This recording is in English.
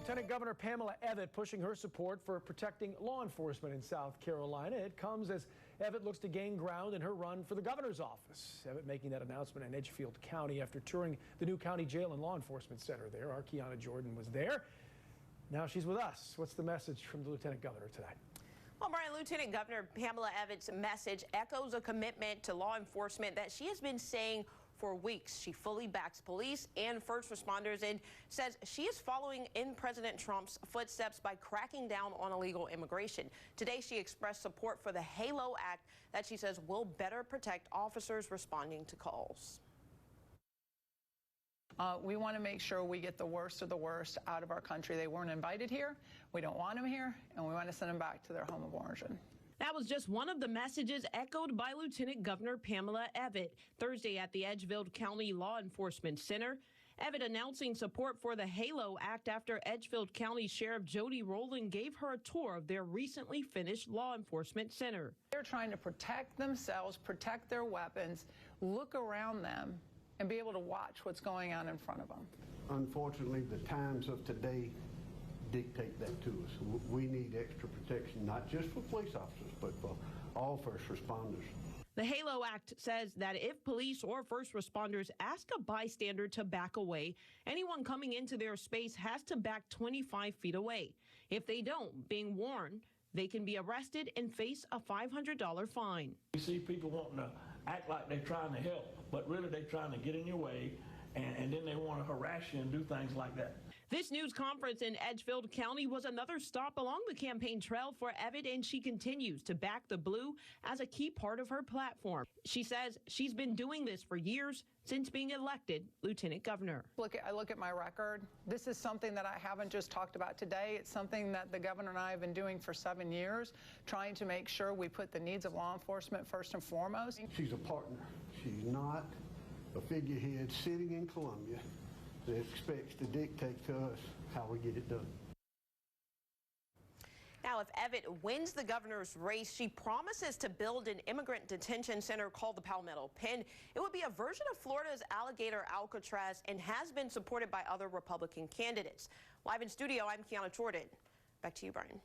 Lieutenant Governor Pamela Evette pushing her support for protecting law enforcement in South Carolina. It comes as Evette looks to gain ground in her run for the governor's office. Evette making that announcement in Edgefield County after touring the new county jail and law enforcement center there. Our Kiana Jordan was there. Now she's with us. What's the message from the Lieutenant Governor tonight? Well, Brian, Lieutenant Governor Pamela Evette's message echoes a commitment to law enforcement that she has been saying for weeks. She fully backs police and first responders and says she is following in President Trump's footsteps by cracking down on illegal immigration. Today, she expressed support for the HALO Act that she says will better protect officers responding to calls. We want to make sure we get the worst of the worst out of our country. They weren't invited here. We don't want them here, and we want to send them back to their home of origin. That was just one of the messages echoed by Lieutenant Governor Pamela Evette Thursday at the Edgefield County Law Enforcement Center. Evette announcing support for the HALO Act after Edgefield County Sheriff Jody Rowland gave her a tour of their recently finished law enforcement center. They're trying to protect themselves, protect their weapons, look around them, and be able to watch what's going on in front of them. Unfortunately, the times of today dictate that to us. We need extra protection, not just for police officers, but for all first responders. The HALO Act says that if police or first responders ask a bystander to back away, anyone coming into their space has to back 25 feet away. If they don't, being warned, they can be arrested and face a $500 fine. You see people wanting to act like they're trying to help, but really they're trying to get in your way, and then they want to harass you and do things like that. This news conference in Edgefield County was another stop along the campaign trail for Evette, and she continues to back the blue as a key part of her platform. She says she's been doing this for years since being elected lieutenant governor. I look at my record. This is something that I haven't just talked about today. It's something that the governor and I have been doing for 7 years, trying to make sure we put the needs of law enforcement first and foremost. She's a partner. She's not a figurehead sitting in Columbia that expects to dictate to us how we get it done. Now, if Evette wins the governor's race, she promises to build an immigrant detention center called the Palmetto Pin. It would be a version of Florida's Alligator Alcatraz and has been supported by other Republican candidates. Live in studio, I'm Kiana Jordan. Back to you, Brian.